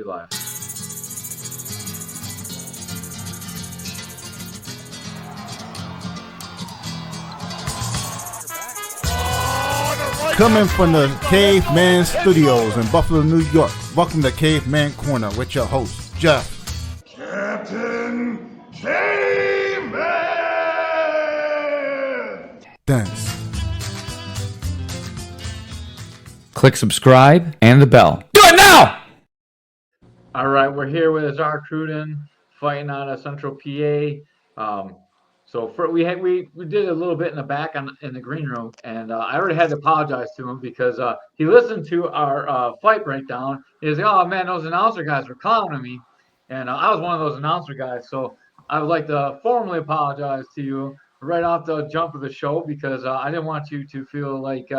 live. Coming from the Caveman Studios in Buffalo, New York. Welcome to Caveman Corner with your host, Jeff. Captain Caveman! Dance. Click subscribe and the bell. Do it now! All right, we're here with Izar Cruden fighting out of Central PA. We did a little bit in the back in the green room, and I already had to apologize to him because he listened to our fight breakdown. He was like, "Oh man, those announcer guys were clowning me," and I was one of those announcer guys. So I would like to formally apologize to you right off the jump of the show because I didn't want you to feel like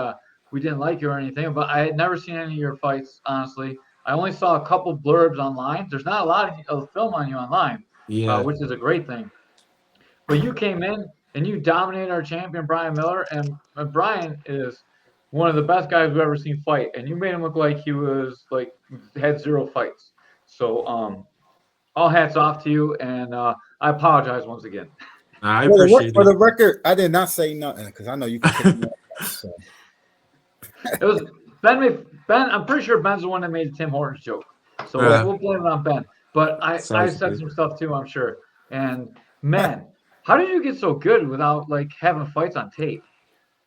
we didn't like you or anything. But I had never seen any of your fights, honestly. I only saw a couple blurbs online. There's not a lot of film on you online, which is a great thing. But you came in and you dominated our champion, Brian Miller. And Brian is one of the best guys we've ever seen fight. And you made him look like he was like had 0 fights. So all hats off to you. And I apologize once again. I appreciate it. For the record, I did not say nothing because I know you can take me off. So. It was Ben. I'm pretty sure Ben's the one that made the Tim Hortons joke. So we'll blame it on Ben. But I said some stuff too, I'm sure. And man, how did you get so good without like having fights on tape?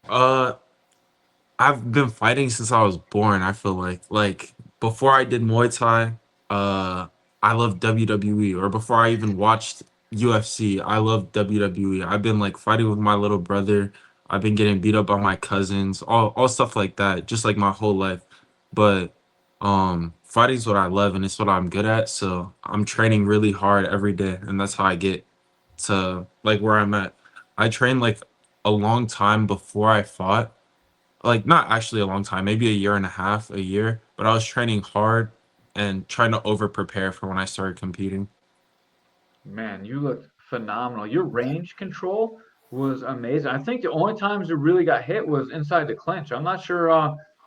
I've been fighting since I was born. I feel like before I did Muay Thai, I loved WWE, or before I even watched UFC, I loved WWE. I've been like fighting with my little brother. I've been getting beat up by my cousins, all stuff like that, just like my whole life. But fighting is what I love and it's what I'm good at. So I'm training really hard every day, and that's how I get to like where I'm at. I trained like a long time before I fought. Like not actually a long time, maybe a year and a half, a year, but I was training hard and trying to over prepare for when I started competing. Man, you looked phenomenal. Your range control was amazing. I think the only times you really got hit was inside the clinch. I'm not sure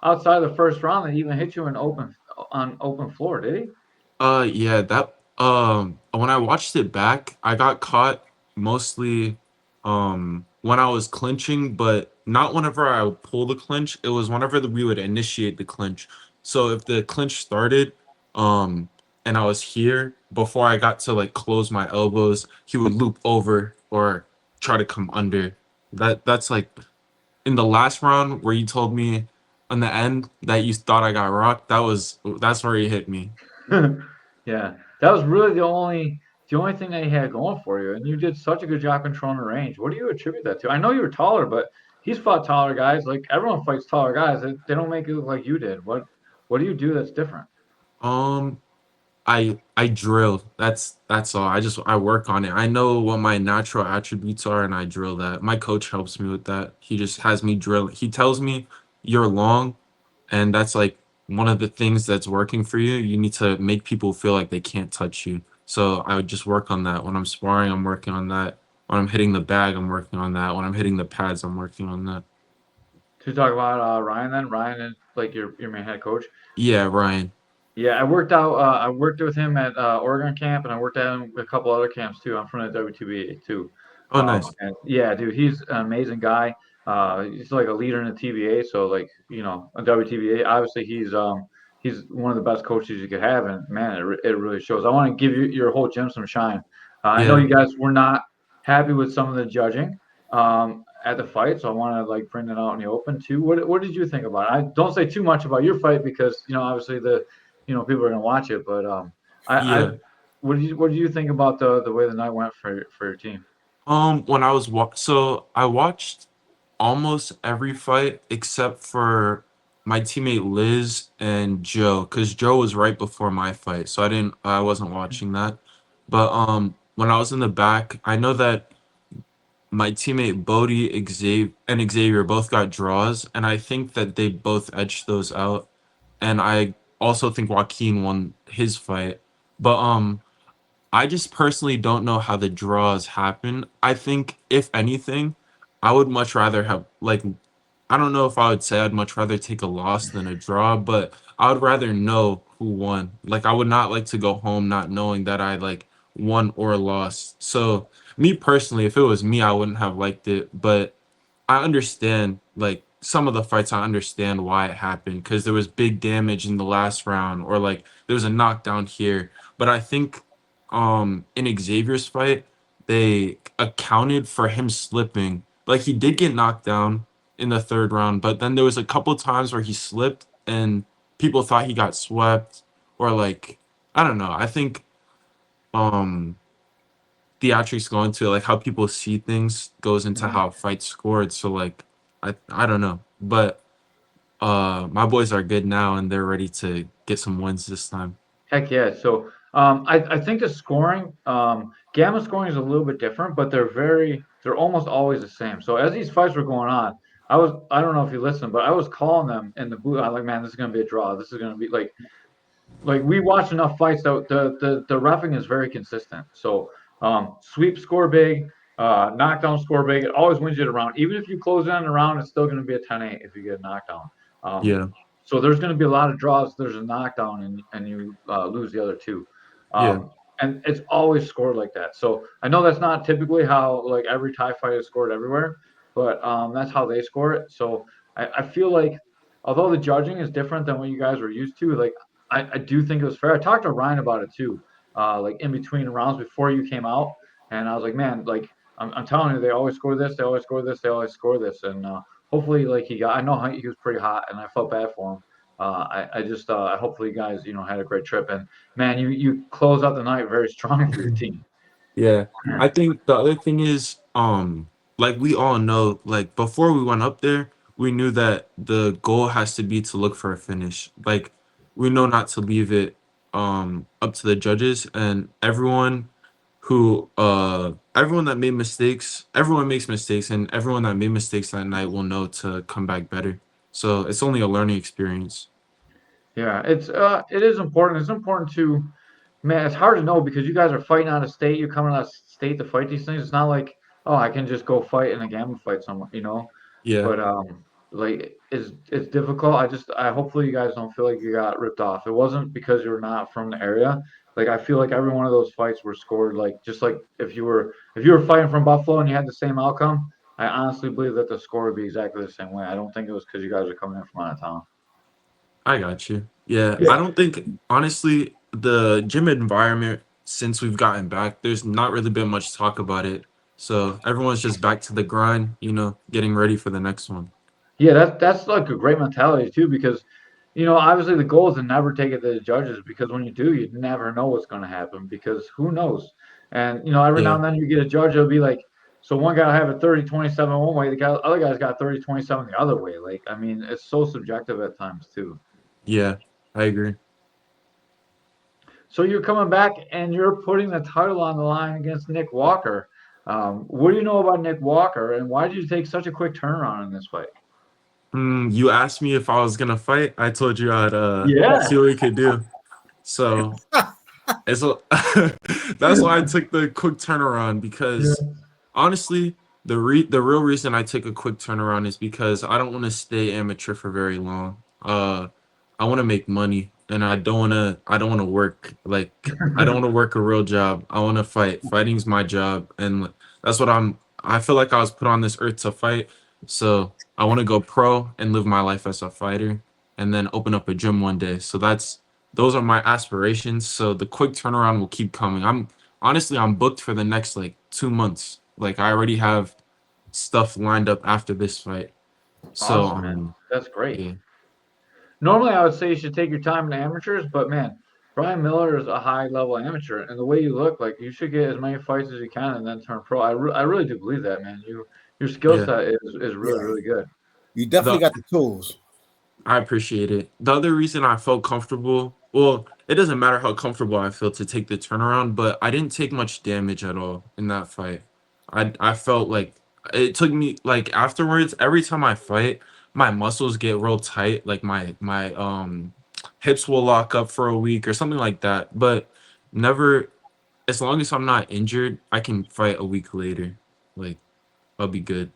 outside the first round that he even hit you in open floor, did he? Yeah, that when I watched it back, I got caught mostly when I was clinching, but not whenever I would pull the clinch. It was whenever we would initiate the clinch. So if the clinch started, and I was here before I got to like close my elbows, he would loop over or try to come under. That's like in the last round where you told me on the end that you thought I got rocked. That's where he hit me. Yeah, that was really the only thing that he had going for you, and you did such a good job controlling the range. What do you attribute that to? I know you were taller, but he's fought taller guys. Like everyone fights taller guys. They don't make it look like you did. What do you do that's different? Um, I drill. That's all. I work on it. I know what my natural attributes are and I drill that. My coach helps me with that. He just has me drill. He tells me you're long and that's like one of the things that's working for you. You need to make people feel like they can't touch you. So I would just work on that. When I'm sparring, I'm working on that. When I'm hitting the bag, I'm working on that. When I'm hitting the pads, I'm working on that. To talk about Ryan, then Ryan is like your main head coach. Yeah, Ryan. Yeah, I worked with him at Oregon camp, and I worked at him at a couple other camps too. I'm from the WTBA too. Oh, nice. And yeah, dude, he's an amazing guy. He's like a leader in the TBA. So like a WTBA, obviously he's one of the best coaches you could have, and man, it really shows. I want to give your whole gym some shine. I know Yeah. you guys were not happy with some of the judging at the fight, so I want to like bring that out in the open too. What did you think about it? I don't say too much about your fight because obviously people are gonna watch it. But Yeah. what did you think about the way the night went for your team? When I was so I watched almost every fight except for my teammate Liz and Joe, because Joe was right before my fight, so I wasn't watching that. But when I was in the back, I know that my teammate Bodie, Xavier both got draws, and I think that they both edged those out. And I also think Joaquin won his fight. But I just personally don't know how the draws happen. I think if anything, I would much rather have like I don't know if I would say I'd much rather take a loss than a draw, but I would rather know who won. Like I would not like to go home not knowing that I like won or lost. So me personally, if it was me, I wouldn't have liked it. But I understand like some of the fights. I understand why it happened because there was big damage in the last round, or like there was a knockdown here. But I think in Xavier's fight, they accounted for him slipping. Like he did get knocked down in the third round, but then there was a couple times where he slipped and people thought he got swept, or like I don't know. I think um theatrics go into like how people see things goes into Mhm. how fights scored. So like I don't know. But my boys are good now and they're ready to get some wins this time. Heck yeah. So I think the scoring, gamma scoring is a little bit different, but they're almost always the same. So as these fights were going on, I don't know if you listened, but I was calling them in the booth. I was like, man, this is gonna be a draw. This is gonna be like we watch enough fights that the roughing is very consistent. So sweep score big, knockdown score big. It always wins you the round. Even if you close down the round, it's still going to be a 10-8 if you get a knockdown. Um, Yeah. so there's going to be a lot of draws. There's a knockdown and you lose the other two. Yeah. And it's always scored like that. So I know that's not typically how like every tie fight is scored everywhere, but that's how they score it. So I feel like although the judging is different than what you guys were used to, like I do think it was fair. I talked to Ryan about it too, like in between rounds before you came out, and I was like, man, like I'm telling you, they always score this, they always score this, they always score this, and hopefully, like I know he was pretty hot, and I felt bad for him. I just hopefully you guys had a great trip, and man, you close out the night very strong for your team. Yeah. I think the other thing is, like we all know, like before we went up there, we knew that the goal has to be to look for a finish. Like we know not to leave it up to the judges and everyone that made mistakes, everyone makes mistakes, and everyone that made mistakes that night will know to come back better. So it's only a learning experience. Yeah, it is important. It's important to man, it's hard to know because you guys are fighting out of state. You're coming out of state to fight these things. It's not like, oh, I can just go fight in a gamma fight somewhere. Yeah. But like it's difficult. I hopefully you guys don't feel like you got ripped off. It wasn't because you're not from the area. Like I feel like every one of those fights were scored like just like if you were fighting from Buffalo and you had the same outcome. I honestly believe that the score would be exactly the same way. I don't think it was because you guys are coming in from out of town. I got you. Yeah, I Yeah. don't think honestly the gym environment since we've gotten back, there's not really been much talk about it. So everyone's just back to the grind, getting ready for the next one. Yeah, that's like a great mentality too, because obviously the goal is to never take it to the judges because when you do, you never know what's going to happen because who knows? And every now Yeah, and then you get a judge that'll be like, so one guy will have a 30-27 one way, the other guy's got 30-27 the other way. Like, I mean, it's so subjective at times too. yeah, I agree. So you're coming back and you're putting the title on the line against Nick Walker. What do you know about Nick Walker, and why did you take such a quick turnaround in this fight? You asked me if I was gonna fight. I told you I'd Yeah. see what we could do. So it's a, that's why I took the quick turnaround because honestly, the real reason I take a quick turnaround is because I don't want to stay amateur for very long. I want to make money, and I don't want to work I don't want to work a real job. I want to fight. Fighting's my job, and that's what I feel like I was put on this earth to fight. So I want to go pro and live my life as a fighter, and then open up a gym one day. So those are my aspirations. So the quick turnaround will keep coming. I'm booked for the next like 2 months. Like I already have stuff lined up after this fight. So Awesome, man. That's great. yeah, Normally, I would say you should take your time in amateurs, but man, Brian Miller is a high level amateur, and the way you look, like you should get as many fights as you can and then turn pro. I really do believe that, man. Your skill yeah. set is really Yeah, really good. you definitely The got the tools. I appreciate it. The other reason I felt comfortable, well, it doesn't matter how comfortable I feel to take the turnaround, but I didn't take much damage at all in that fight. I felt like it took me like afterwards, every time I fight, my muscles get real tight, like my hips will lock up for a week or something like that. But never as long as I'm not injured, I can fight a week later. Like I'll be good.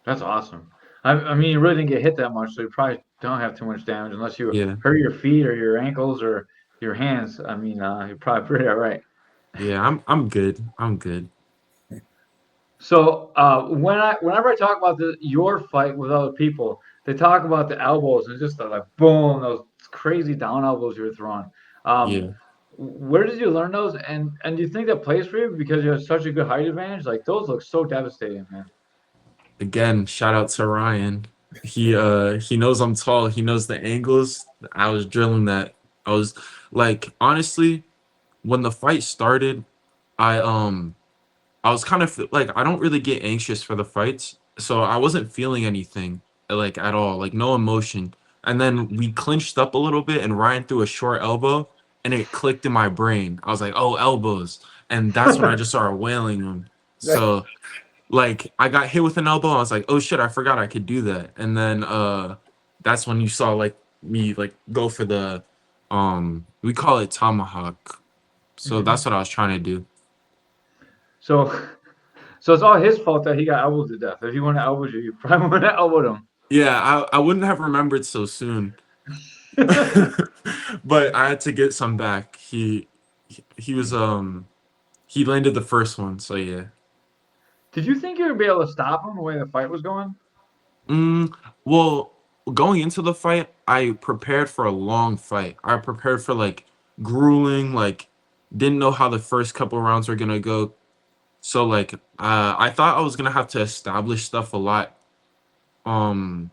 That's awesome. I mean, you really didn't get hit that much, so you probably don't have too much damage unless you Yeah, hurt your feet or your ankles or your hands. I mean, you're probably pretty all right. yeah, I'm good. I'm good. So whenever I talk about your fight with other people, they talk about the elbows and just the, like boom, those crazy down elbows you were throwing. Um, Yeah. where did you learn those? And do you think that plays for you because you have such a good height advantage? Like those look so devastating, man. Again, shout out to Ryan. He knows I'm tall. He knows the angles. I was drilling that. I was like, honestly, when the fight started, I um I was kind of like, I don't really get anxious for the fights, so I wasn't feeling anything like at all, like no emotion. And then we clinched up a little bit, and Ryan threw a short elbow, and it clicked in my brain. I was like, "Oh, elbows!" And that's when I just started wailing him. So like, I got hit with an elbow. I was like, "Oh shit, I forgot I could do that." And then that's when you saw like me like go for the we call it tomahawk. So Mhm. that's what I was trying to do. So so it's all his fault that he got elbowed to death. If he wouldn't have elbowed you, you probably wouldn't have elbowed Yeah, I wouldn't have remembered so soon. him. But I had to get some back. He was he landed the first one, so yeah. Did you think you would be able to stop him the way the fight was going? Mm, well, going into the fight, I prepared for a long fight. I prepared for like grueling, like didn't know how the first couple rounds were gonna go. So like I thought I was gonna have to establish stuff a lot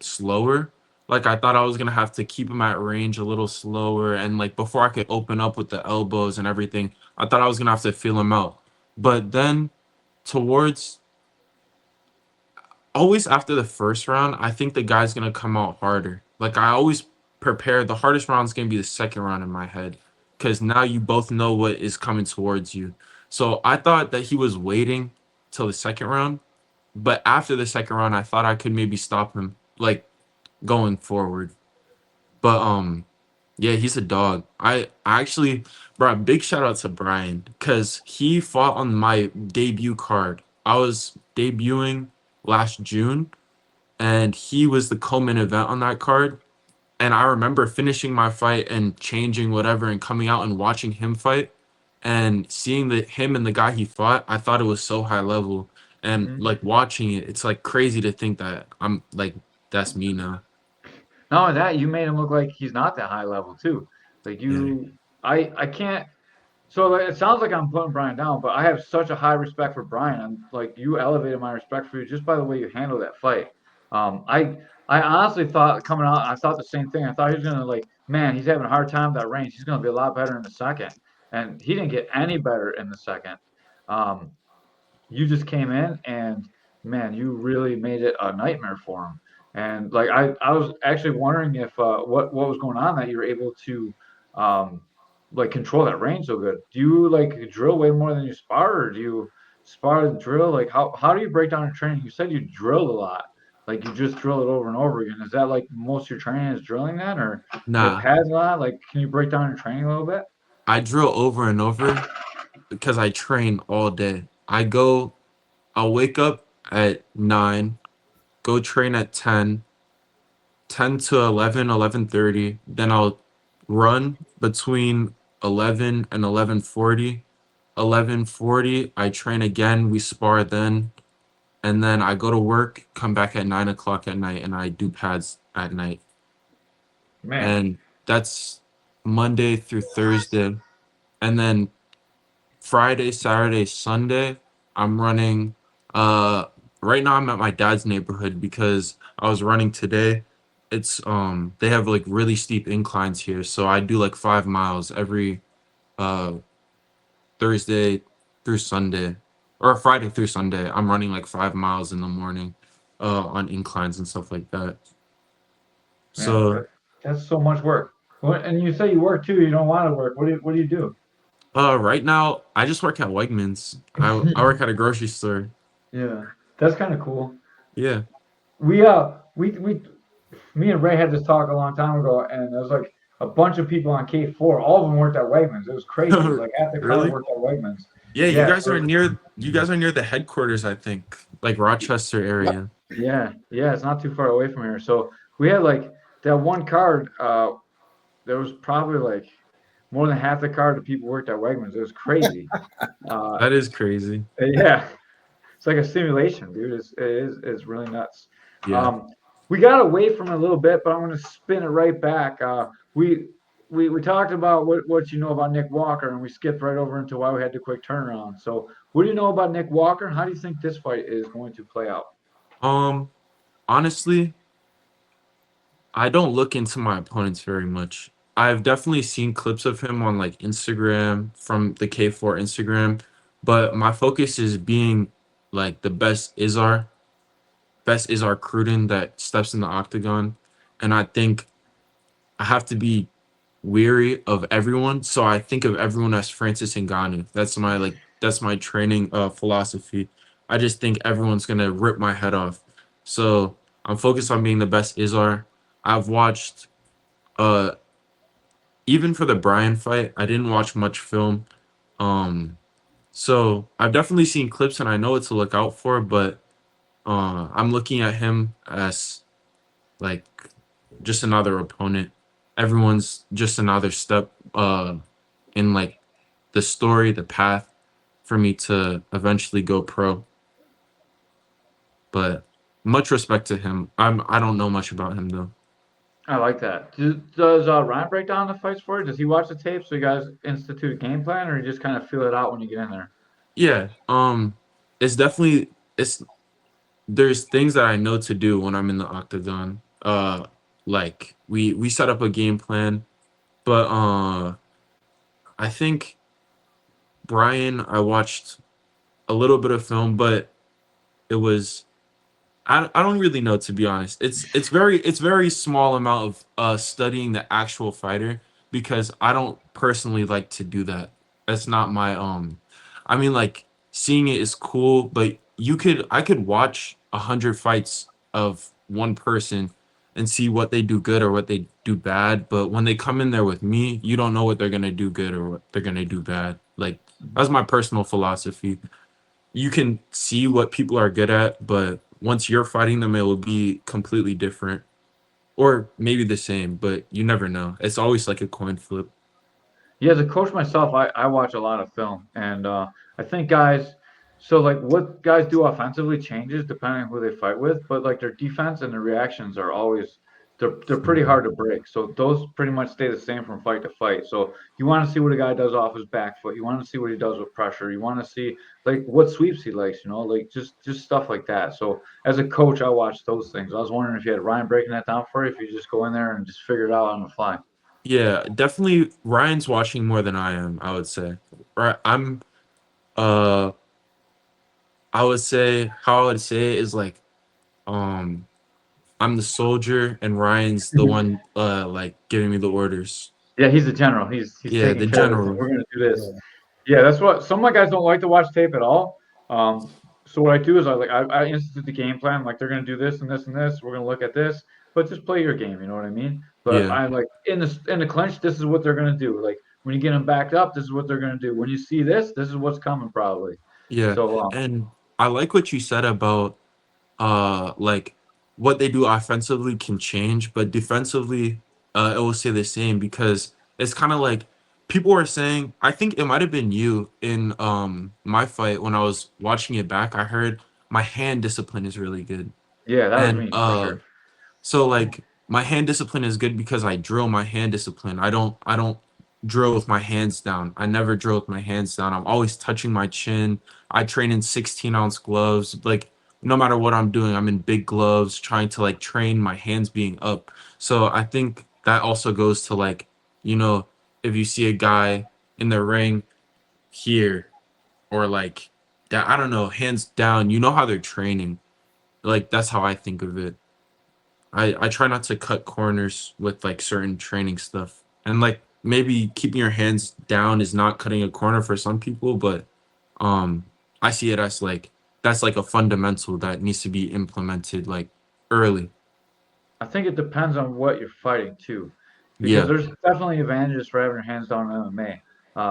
slower. Like I thought I was gonna have to keep him at range a little slower, and like before I could open up with the elbows and everything, I thought I was gonna have to feel him out. But then towards always after the first round, I think the guy's gonna come out harder. Like I always prepare the hardest round's gonna be the second round in my head. Cause now you both know what is coming towards you. So I thought that he was waiting till the second round, but after the second round, I thought I could maybe stop him, like going forward. But yeah, he's a dog. I actually, bro, big shout out to Brian because he fought on my debut card. I was debuting last June, and he was the co-main event on that card. And I remember finishing my fight and changing whatever and coming out and watching him fight and seeing that him and the guy he fought. I thought it was so high level, and Mhm. like watching it, it's like crazy to think that I'm like that's me now. Not only that, you made him look like he's not that high level too. Like Yeah. I can't. So like, it sounds like I'm putting Brian down, but I have such a high respect for Brian. I'm like you elevated my respect for you just by the way you handled that fight. Um, I I honestly thought coming out, I thought the same thing. I thought he was gonna like, man, he's having a hard time with that range. He's gonna be a lot better in the second, and he didn't get any better in the second. Um, you just came in and man, you really made it a nightmare for him. And like I was actually wondering if what was going on that you were able to um, like control that range so good. Do you like drill way more than you spar, or do you spar and drill? Like how do you break down your training? You said you drilled a lot. Like you just drill it over and over again. Is that like most of your training is drilling that, or do you have Nah, pads a lot? Like can you break down your training a little bit? I drill over and over because I train all day. I'll wake up at 9, go train at 10, 10 to 11, 11:30. Then I'll run between 11 and 11:40. 11:40, I train again. We spar then. And then I go to work, come back at 9 o'clock at night, and I do pads at night. Man, And that's Monday through Thursday. And then Friday, Saturday, Sunday, I'm running. Uh, right now I'm at my dad's neighborhood because I was running today. It's they have like really steep inclines here, so I do like 5 miles every uh Thursday through Sunday, or Friday through Sunday. I'm running like 5 miles in the morning, on inclines and stuff like that. man, So that's so much work. And you say you work too. You don't want to work. What do you do? right now I just work at Wegmans. I work at a grocery store. Yeah, that's kind of cool. Yeah. We me and Ray had this talk a long time ago, and there was like a bunch of people on K4. All of them worked at Wegmans. It was crazy. It was like at the card Really? worked at Wegmans. Yeah, Yeah, you guys are near the headquarters, I think, like Rochester area. Yeah, yeah, it's not too far away from here. So we had like that one card. There was probably like more than half the card that people worked at Wegmans. It was crazy. Uh, That is crazy. yeah, it's like a simulation, dude. It's really nuts. Yeah. Um, we got away from it a little bit, but I'm going to spin it right back. We talked about what you know about Nick Walker, and we skipped right over into why we had the quick turnaround. So, what do you know about Nick Walker, and how do you think this fight is going to play out? Um, Honestly, I don't look into my opponents very much. I've definitely seen clips of him on like Instagram from the K4 Instagram, but my focus is being like the best Izar Cruden that steps in the octagon. And I think I have to be weary of everyone. So I think of everyone as Francis Ngannou. That's my training philosophy. I just think everyone's gonna rip my head off. So I'm focused on being the best Izar. I've watched uh even for the Brian fight, I didn't watch much film. Um so I've definitely seen clips and I know what to look out for, but I'm looking at him as like just another opponent. Everyone's just another step in like the story, the path for me to eventually go pro. But much respect to him. I don't know much about him though. I like that. Does Ryan break down the fights for you? Does he watch the tape so you guys institute a game plan, or you just kind of feel it out when you get in there? Yeah, it's definitely it's there's things that I know to do when I'm in the octagon. Like we set up a game plan, but I think Brian, I watched a little bit of film, but it was I don't really know, to be honest. It's very small amount of studying the actual fighter because I don't personally like to do that. That's not my I mean like seeing it is cool, but I could watch 100 fights of one person and see what they do good or what they do bad, but when they come in there with me, you don't know what they're gonna do good or what they're gonna do bad. Like that's my personal philosophy. You can see what people are good at, but once you're fighting them, it will be completely different or maybe the same, but you never know. It's always like a coin flip. Yeah, as a coach myself, I watch a lot of film, and I think guys, so like what guys do offensively changes depending on who they fight with, but like their defense and their reactions are always they're pretty Similar. hard to break. So those pretty much stay the same from fight to fight. So you want to see what a guy does off his back foot. You want to see what he does with pressure. You want to see like what sweeps he likes. Like just stuff like that. So as a coach, I watch those things. I was wondering if you had Ryan breaking that down for you, if you just go in there and just figure it out on the fly. Yeah, definitely Ryan's watching more than I am, I would say. Right, uh I would say how I would say it is like um I'm the soldier and Ryan's the one like giving me the orders. Yeah, he's the general. He's Yeah, taking the care of this. general. We're gonna do this. Yeah, that's what some of my guys don't like to watch tape at all. So what I do is I institute the game plan. Like they're gonna do this and this and this. We're gonna look at this, but just play your game. You know what I mean? But Yeah. I'm like in the clinch. This is what they're gonna do. Like when you get them backed up, this is what they're gonna do. When you see this, this is what's coming probably. Yeah. So And I like what you said about like what they do offensively can change, but defensively it will stay the same because it's kind of like people were saying, I think it might have been you in my fight when I was watching it back, I heard my hand discipline is really good. yeah, that was And me for sure. so like my hand discipline is good because I drill my hand discipline. I don't drill with my hands down. I never drill with my hands down. I'm always touching my chin. I train in 16-ounce gloves. Like no matter what I'm doing, I'm in big gloves trying to like train my hands being up. So I think that also goes to like, you know, if you see a guy in the ring here or like that, I don't know, hands down, you know how they're training. Like that's how I think of it. I try not to cut corners with like certain training stuff. And like maybe keeping your hands down is not cutting a corner for some people, but um I see it as like that's like a fundamental that needs to be implemented like early. I think it depends on what you're fighting too, because Yeah. there's definitely advantages for having your hands down in MMA,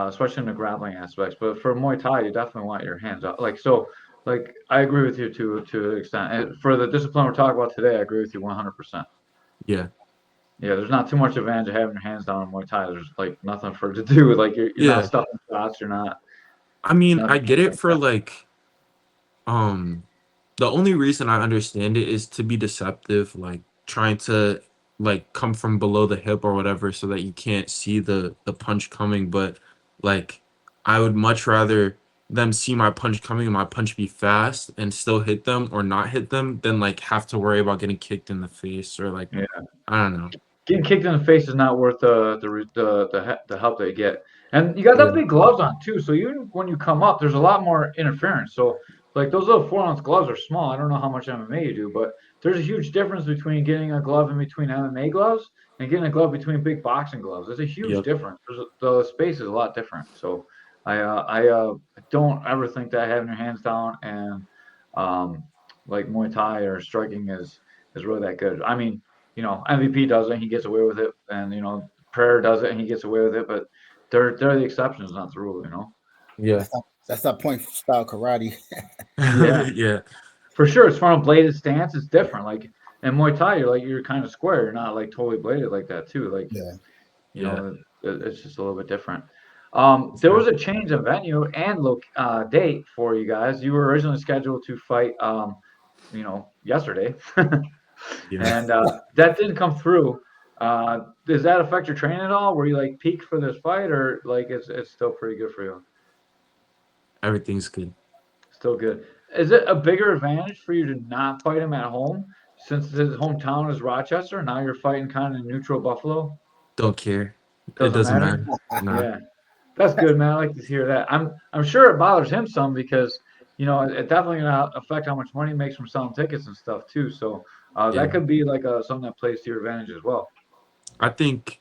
especially in the grappling aspects. But for Muay Thai, you definitely want your hands up. Like so, like I agree with you to an extent. And for the discipline we're talking about today, I agree with you 100%. Yeah. Yeah, there's not too much advantage of having your hands down in Muay Thai. There's like nothing for it to do. Like you're not Yeah. stuffing shots. You're not I mean, I nothing get it like for that. like um the only reason I understand it is to be deceptive, like trying to like come from below the hip or whatever so that you can't see the punch coming, but like I would much rather them see my punch coming and my punch be fast and still hit them or not hit them than like have to worry about getting kicked in the face or like Yeah. I don't know. Getting kicked in the face is not worth the help that you get. And you got Yeah. them big gloves on too, so even when you come up, there's a lot more interference. So like those little 4 ounce gloves are small. I don't know how much MMA you do, but there's a huge difference between getting a glove in between MMA gloves and getting a glove between big boxing gloves. There's a huge Yep. difference. The space is a lot different. So I don't ever think that having your hands down and um, like Muay Thai or striking is really that good. I mean, MVP does it, he gets away with it, and Prayer does it, and he gets away with it. But they're the exceptions, not the rule. Yeah. That's not point style karate. Yeah, Yeah. for sure. It's from a bladed stance. It's different. Like in Muay Thai, you're kind of square. You're not like totally bladed like that too. Like Yeah. Yeah. it's just a little bit different. There Sure. was a change of venue and date for you guys. You were originally scheduled to fight, yesterday, Yeah. and that didn't come through. Does that affect your training at all? Were you like peaked for this fight, or like it's still pretty good for you? Everything's good. Still good. Is it a bigger advantage for you to not fight him at home since his hometown is Rochester? Now you're fighting kind of neutral Buffalo. Don't care. It Doesn't doesn't matter. matter. Nah. Yeah, that's good, man. I like to hear that. I'm sure it bothers him some because it definitely gonna affect how much money he makes from selling tickets and stuff too. So Yeah. that could be like something that plays to your advantage as well. I think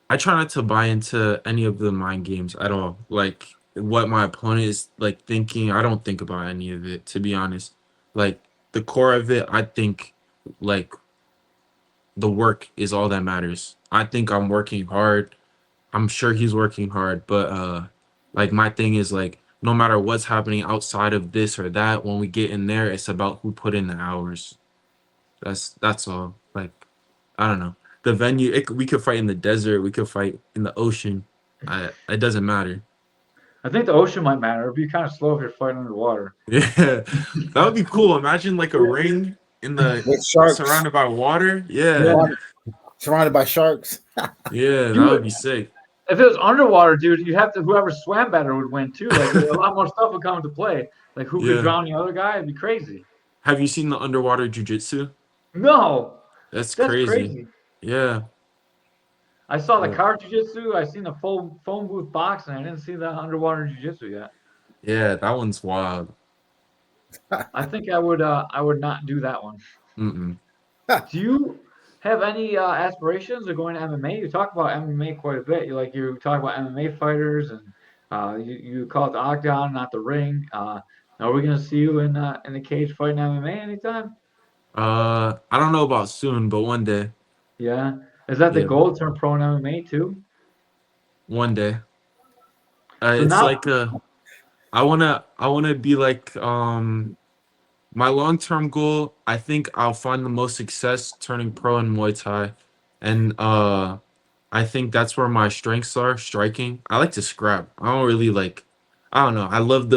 I try not to buy into any of the mind games at all. Like what my opponent is like thinking, I don't think about any of it, to be honest. Like the core of it, I think like the work is all that matters. I think I'm working hard. I'm sure he's working hard, but like my thing is like no matter what's happening outside of this or that, when we get in there, it's about who put in the hours. That's all. Like I don't know. The venue, we could fight in the desert, we could fight in the ocean. It doesn't matter. I think the ocean might matter. It'd be kind of slow if you're fighting underwater. Yeah, that would be cool. Imagine like a ring in the With sharks. surrounded by water. Yeah, Yeah, Surrounded by sharks. yeah, that would dude. be sick. If it was underwater, dude, you have to whoever swam better would win too. Like a lot more stuff would come into play. Like who could Yeah. drown the other guy? It'd be crazy. Have you seen the underwater jujitsu? No, That's that's crazy. crazy. Yeah, I saw the yeah, car jujitsu. I seen the full phone booth boxing. I didn't see the underwater jujitsu yet. yeah. That one's wild. I think I would not do that one. Mm-mm. Do you have any aspirations of going to MMA? You talk about MMA quite a bit. You talk about MMA fighters, and you call it the octagon, not the ring. Are we gonna see you in the cage fighting MMA anytime? I don't know about soon, but one day. Yeah. Is that the Yeah, goal to turn pro in MMA too? one day. So It's now, like I wanna be like my long-term goal, I think I'll find the most success turning pro in Muay Thai. And I think that's where my strengths are, striking. I like to scrap. I don't really like I don't know. I love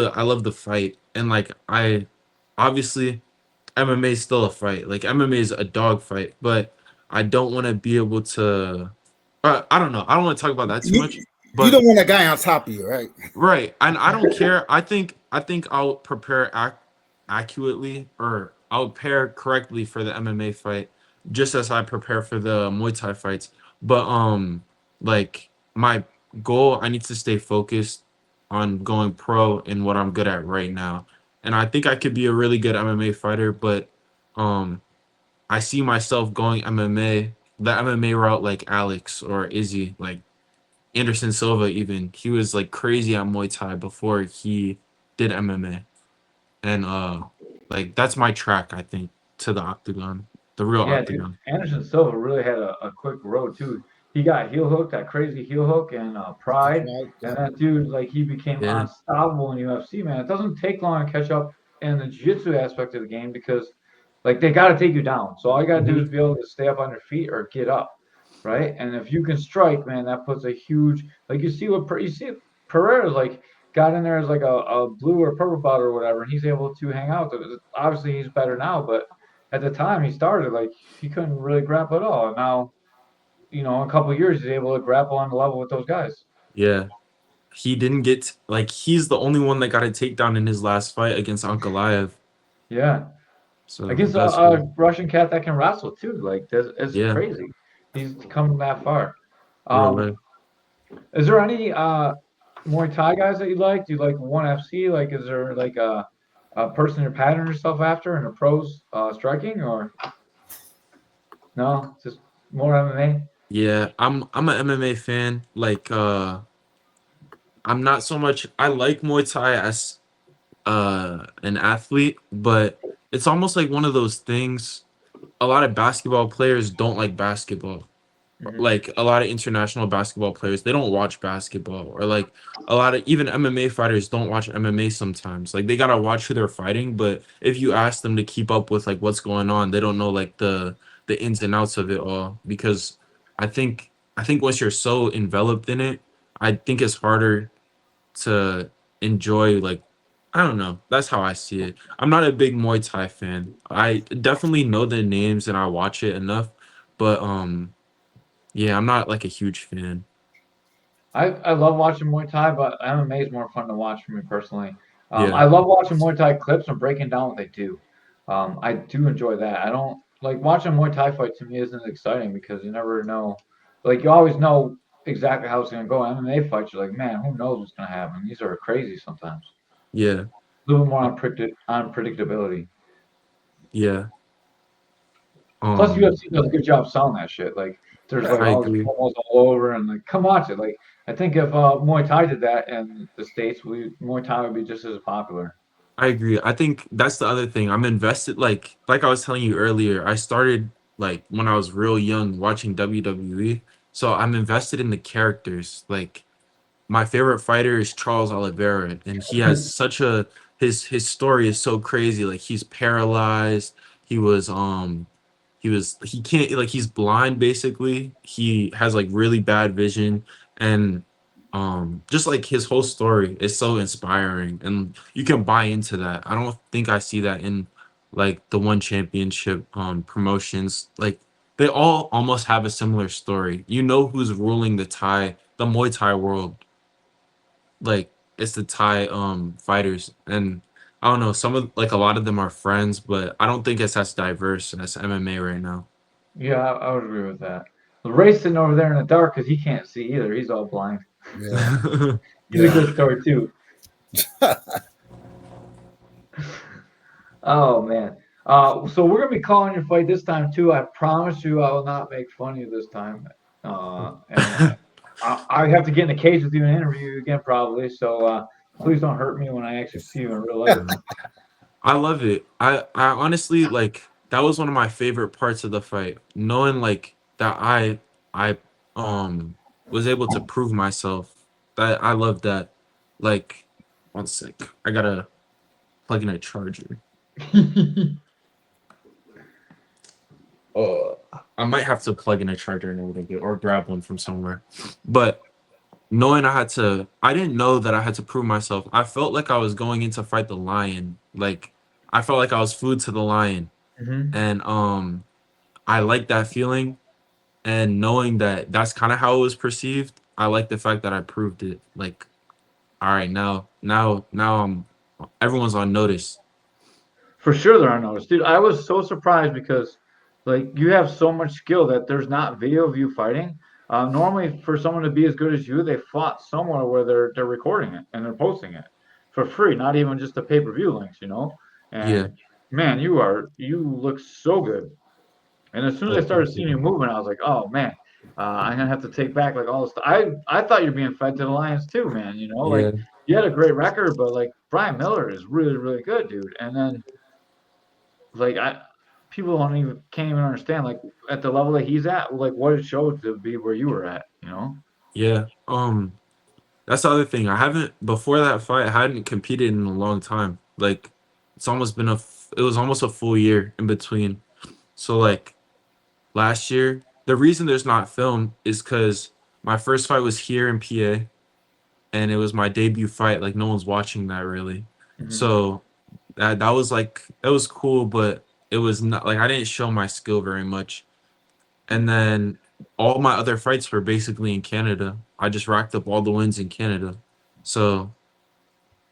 the fight. And like I obviously MMA is still a fight. Like MMA is a dog fight, but I don't want to be able to I don't know. I don't want to talk about that too You, much. you But don't want a guy on top of you, right? right, and I don't care. I think I'll prepare accurately, or I'll prepare correctly for the MMA fight, just as I prepare for the Muay Thai fights. But like my goal, I need to stay focused on going pro in what I'm good at right now, and I think I could be a really good MMA fighter. But um, I see myself going MMA, the MMA route, like Alex or Izzy, like Anderson Silva. Even he was like crazy at Muay Thai before he did MMA, and like that's my track, I think, to the octagon, the real yeah, dude, octagon. Anderson Silva really had a quick road too. He got heel hooked, that crazy heel hook, and Pride, and Yep. that dude, like, he became Yeah, unstoppable in UFC, man. It doesn't take long to catch up and the jiu-jitsu aspect of the game because like they got to take you down. So all you got to do is Mhm. be able to stay up on your feet or get up, right? And if you can strike, man, that puts a huge like you see Pereira's like got in there as like a blue or purple belt or whatever, and he's able to hang out. Obviously, he's better now, but at the time he started, like he couldn't really grapple at all. And now, in a couple of years, he's able to grapple on the level with those guys. Yeah. He didn't get like he's the only one that got a takedown in his last fight against Ankalaev. Yeah, So against that's a cool. Russian cat that can wrestle too. Like that's Yeah, crazy. He's come that far. real Um, life. is there any Muay Thai guys that you like? Do you like ONE FC? Like, is there like a person you're patterning yourself after in the pros striking, or no? Just more MMA. Yeah, I'm an MMA fan. Like I'm not so much I like Muay Thai as an athlete, but it's almost like one of those things a lot of basketball players don't like basketball. Hmm. Like a lot of international basketball players, they don't watch basketball, or like a lot of even MMA fighters don't watch MMA sometimes. Like they gotta watch who they're fighting, but if you ask them to keep up with like what's going on, they don't know like the ins and outs of it all because I think I think once you're so enveloped in it, I think it's harder to enjoy like I don't know. That's how I see it. I'm not a big Muay Thai fan. I definitely know the names and I watch it enough, but yeah, I'm not like a huge fan. I love watching Muay Thai, but MMA is more fun to watch for me personally. Yeah. I love watching Muay Thai clips and breaking down what they do. I do enjoy that. I don't like watching Muay Thai fight to me isn't exciting because you never know. Like you always know exactly how it's gonna go. MMA fights, you're like, man, who knows what's gonna happen? These are crazy sometimes. Yeah. A little more Uh, unpredictability. yeah. Plus, Um, UFC does a good job selling that shit. Like, there's like I all these agree. promos all over, and like, come watch it. Like, I think if Muay Thai did that in the states, Muay Thai would be just as popular. I agree. I think that's the other thing. I'm invested like I was telling you earlier, I started like when I was real young watching WWE. So I'm invested in the characters. Like my favorite fighter is Charles Oliveira, and he has such a his story is so crazy. Like he's paralyzed. He was he can't like he's blind basically. He has like really bad vision and just like his whole story is so inspiring and you can buy into that. I don't think I see that in like the one championship promotions. Like they all almost have a similar story. You know who's ruling the Muay Thai world, like it's the Thai fighters, and I don't know, some of like a lot of them are friends, but I don't think it's as diverse as MMA right now. Yeah, I would agree with that. Ray's sitting over there in the dark because he can't see either. He's all blind. Yeah. He's a Yeah. good story too. Oh man. So we're gonna be calling your fight this time too. I promise you, I will not make fun of you this time. And I have to get in a cage with you and interview you again probably. So please don't hurt me when I actually see you in real life. I love it. I honestly like that was one of my favorite parts of the fight, knowing like that I um was able to prove myself. That I love that. Like, one sec, I gotta plug in a charger. I might have to plug in a charger in a little bit or grab one from somewhere. But knowing I didn't know that I had to prove myself. I felt like I was going in to fight the lion. Like I felt like I was food to the lion. Hmm. And I like that feeling and knowing that that's kind of how it was perceived. I like the fact that I proved it. Like, all right, now I'm everyone's on notice. For sure, there are noticed, dude. I was so surprised because, like, you have so much skill that there's not video of you fighting. Normally, for someone to be as good as you, they fought somewhere where they're recording it and they're posting it for free, not even just the pay-per-view links. Yeah, And man, you look so good. And as soon as I started seeing you moving, I was like, oh man, I'm gonna have to take back like all this stuff. I thought you're being fed to the lions too, man. Like yeah, you had a great record, but like Brian Miller is really really good, dude. And then like people don't even can't even understand like at the level that he's at, like what it showed to be where you were at. yeah. That's the other thing. I haven't before that fight. I hadn't competed in a long time. Like it's almost been it was almost a full year in between. So like last year, the reason there's not film is because my first fight was here in PA, and it was my debut fight. Like no one's watching that really. Mhm. So that was like that was cool, but it was not like I didn't show my skill very much. And then all my other fights were basically in Canada. I just racked up all the wins in Canada. So